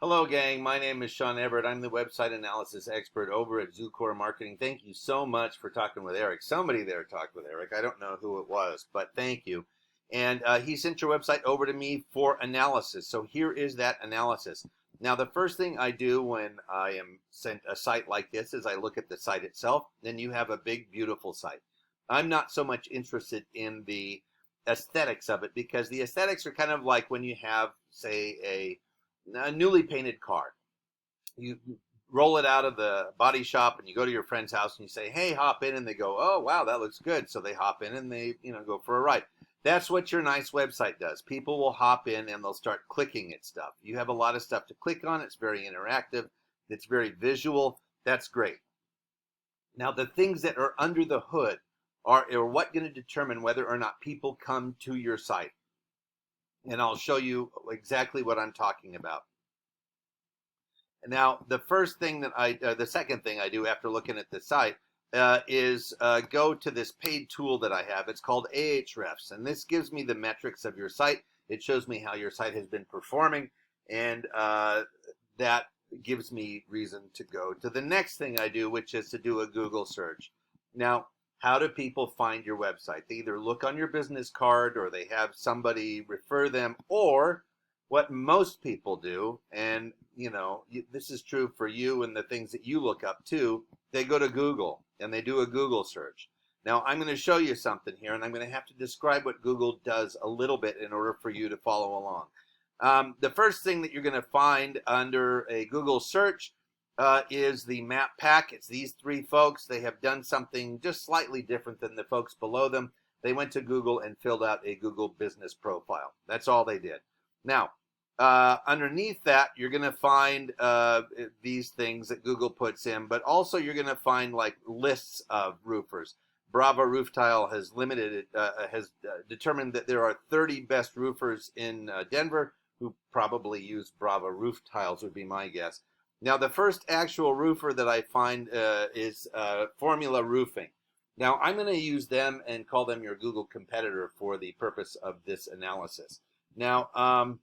Hello, gang. My name is Sean Everett. I'm the website analysis expert over at Zucore Marketing. Thank you so much for talking with Eric. Somebody there talked with Eric. I don't know who it was, but thank you. And he sent your website over to me for analysis. So here is that analysis. Now, the first thing I do when I am sent a site like this is I look at the site itself. Then you have a big, beautiful site. I'm not so much interested in the aesthetics of it because the aesthetics are kind of like when you have, say, a newly painted car. You roll it out of the body shop and you go to your friend's house and you say, "Hey, hop in," and they go, "Oh, wow, that looks good." So they hop in and they, go for a ride. That's what your nice website does. People will hop in and they'll start clicking at stuff. You have a lot of stuff to click on. It's very interactive. It's very visual. That's great. Now, the things that are under the hood are what going to determine whether or not people come to your site. And I'll show you exactly what I'm talking about. Now, the second thing I do after looking at the site is go to this paid tool that I have. It's called Ahrefs, and this gives me the metrics of your site. It shows me how your site has been performing, and that gives me reason to go to the next thing I do, which is to do a Google search. Now, how do people find your website? They either look on your business card or they have somebody refer them, or what most people do, and this is true for you and the things that you look up too, they go to Google and they do a Google search. Now, I'm going to show you something here, and I'm going to have to describe what Google does a little bit in order for you to follow along. The first thing that you're going to find under a Google search is the map pack. It's these three folks. They have done something just slightly different than the folks below them. They went to Google and filled out a Google business profile. That's all they did. Now, underneath that, you're going to find these things that Google puts in, but also you're going to find like lists of roofers. Bravo Roof Tile has determined that there are 30 best roofers in Denver who probably use Bravo Roof Tiles, would be my guess. Now, the first actual roofer that I find is Formula Roofing. Now, I'm going to use them and call them your Google competitor for the purpose of this analysis. Now,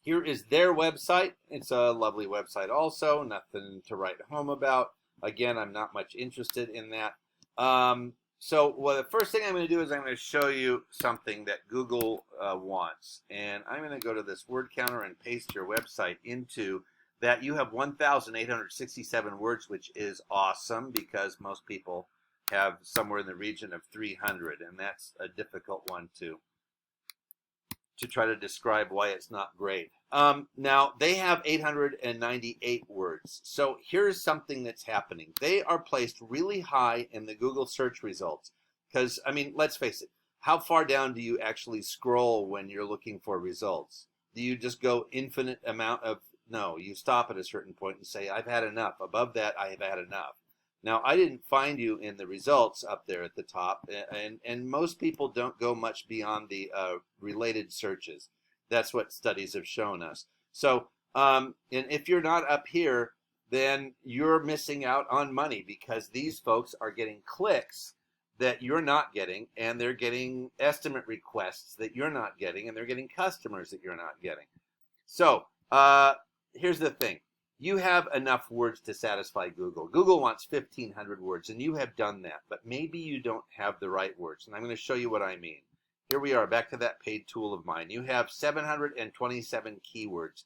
here is their website. It's a lovely website also, nothing to write home about. Again, I'm not much interested in that. The first thing I'm going to do is I'm going to show you something that Google wants. And I'm going to go to this word counter and paste your website into that. You have 1,867 words, which is awesome because most people have somewhere in the region of 300, and that's a difficult one to try to describe why it's not great. Now, they have 898 words. So here's something that's happening. They are placed really high in the Google search results. Because, let's face it, how far down do you actually scroll when you're looking for results? Do you just go infinite amount of... No, you stop at a certain point and say, I've had enough. Above that, I have had enough. Now, I didn't find you in the results up there at the top, and most people don't go much beyond the related searches. That's what studies have shown us. So, and if you're not up here, then you're missing out on money because these folks are getting clicks that you're not getting, and they're getting estimate requests that you're not getting, and they're getting customers that you're not getting. So, here's the thing. You have enough words to satisfy Google. Google wants 1,500 words, and you have done that, but maybe you don't have the right words, and I'm going to show you what I mean. Here we are, back to that paid tool of mine. You have 727 keywords.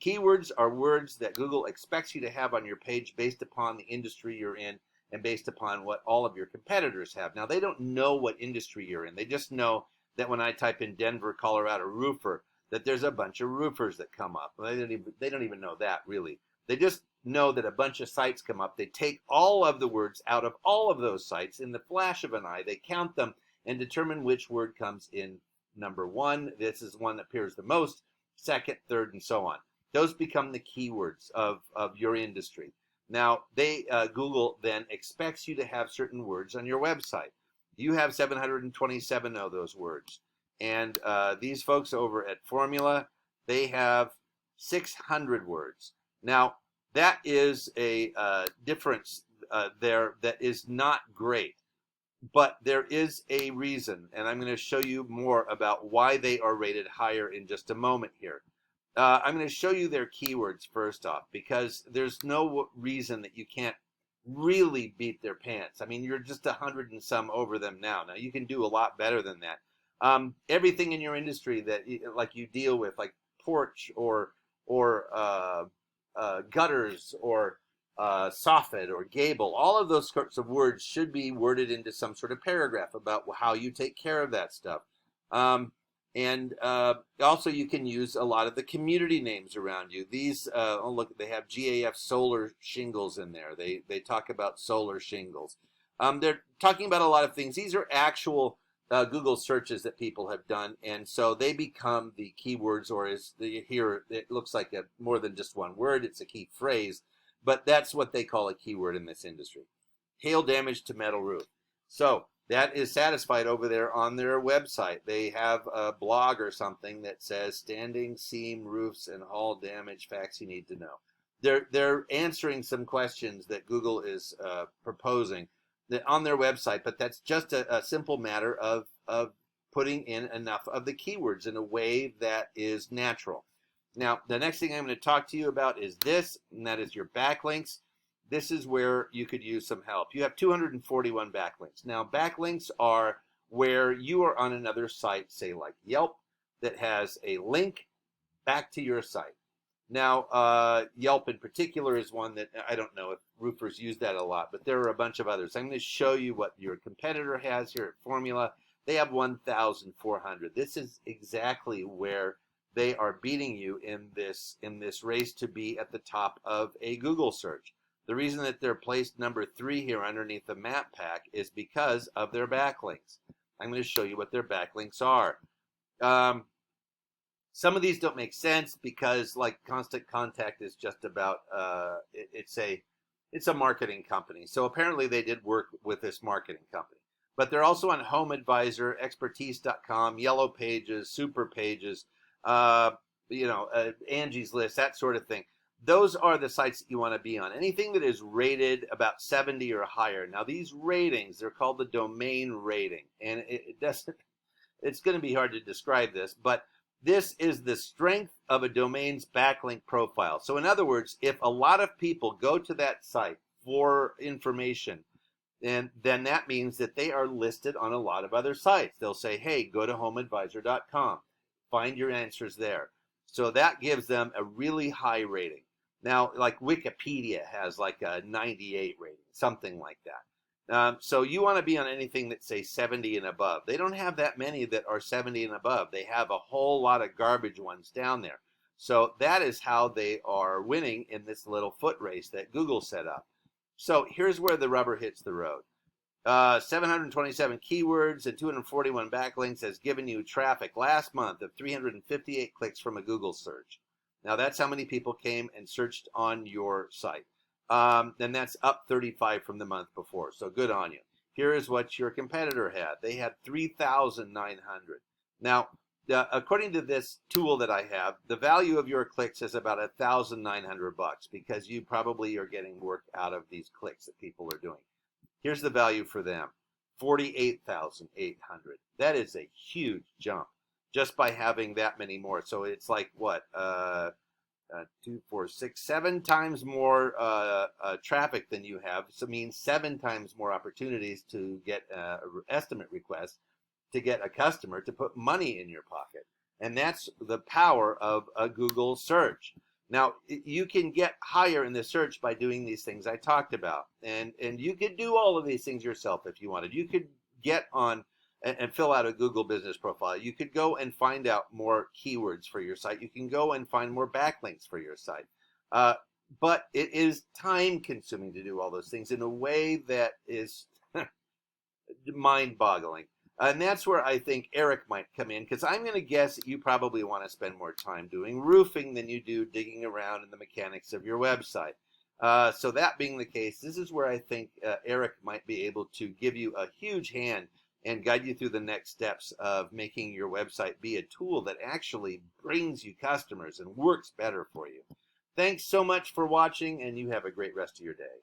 Keywords are words that Google expects you to have on your page based upon the industry you're in and based upon what all of your competitors have. Now, they don't know what industry you're in. They just know that when I type in Denver, Colorado roofer, that there's a bunch of roofers that come up. They don't even know that, really. They just know that a bunch of sites come up. They take all of the words out of all of those sites in the flash of an eye. They count them and determine which word comes in number one. This is one that appears the most, second, third, and so on. Those become the keywords of your industry. Now, Google then expects you to have certain words on your website. You have 727 of those words. And these folks over at Formula, they have 600 words. Now, that is a difference there that is not great, but there is a reason, and I'm going to show you more about why they are rated higher in just a moment here. I'm going to show you their keywords first off, because there's no reason that you can't really beat their pants. I mean, you're just 100 and some over them now. Now you can do a lot better than that. Everything in your industry that like you deal with, like porch or gutters or soffit or gable, all of those sorts of words should be worded into some sort of paragraph about how you take care of that stuff. And also you can use a lot of the community names around you. These, oh look, they have GAF solar shingles in there. They talk about solar shingles. They're talking about a lot of things. These are actual Google searches that people have done, and so they become the keywords, or as here it looks like more than just one word. It's a key phrase, but that's what they call a keyword in this industry. Hail damage to metal roof. So that is satisfied over there on their website. They have a blog or something that says standing seam roofs and hail damage facts you need to know. They're answering some questions that Google is proposing on their website, but that's just a simple matter of putting in enough of the keywords in a way that is natural. Now, the next thing I'm going to talk to you about is this, and that is your backlinks. This is where you could use some help. You have 241 backlinks. Now, backlinks are where you are on another site, say like Yelp, that has a link back to your site. Now, Yelp in particular is one that I don't know if roofers use that a lot, but there are a bunch of others. I'm going to show you what your competitor has here at Formula. They have 1,400. This is exactly where they are beating you in this race to be at the top of a Google search. The reason that they're placed number 3 here underneath the map pack is because of their backlinks. I'm going to show you what their backlinks are. Some of these don't make sense because, like, Constant Contact is just about it's a marketing company. So apparently they did work with this marketing company. But they're also on Home Advisor, Expertise.com, Yellow Pages, Super Pages, Angie's List, that sort of thing. Those are the sites that you want to be on. Anything that is rated about 70 or higher. Now, these ratings, they're called the domain rating. And it's going to be hard to describe this, but this is the strength of a domain's backlink profile. So in other words, if a lot of people go to that site for information, then that means that they are listed on a lot of other sites. They'll say, hey, go to homeadvisor.com. Find your answers there. So that gives them a really high rating. Now, like Wikipedia has like a 98 rating, something like that. So you want to be on anything that say 70 and above. They don't have that many that are 70 and above. They have a whole lot of garbage ones down there. So that is how they are winning in this little foot race that Google set up. So here's where the rubber hits the road. 727 keywords and 241 backlinks has given you traffic last month of 358 clicks from a Google search. Now that's how many people came and searched on your site. Then that's up 35 from the month before. So good on you. Here is what your competitor had. They had 3,900. Now, according to this tool that I have, the value of your clicks is about $1,900 because you probably are getting work out of these clicks that people are doing. Here's the value for them, 48,800. That is a huge jump just by having that many more. So it's like what, 2, 4, 6, 7 times more traffic than you have. So it means 7 times more opportunities to get an estimate request, to get a customer to put money in your pocket. And that's the power of a Google search. Now, you can get higher in the search by doing these things I talked about. And you could do all of these things yourself if you wanted. You could get on and fill out a Google business profile. You could go and find out more keywords for your site. You can go and find more backlinks for your site. But it is time consuming to do all those things in a way that is mind boggling. And that's where I think Eric might come in, because I'm going to guess that you probably want to spend more time doing roofing than you do digging around in the mechanics of your website. So that being the case, this is where I think Eric might be able to give you a huge hand and guide you through the next steps of making your website be a tool that actually brings you customers and works better for you. Thanks so much for watching, and you have a great rest of your day.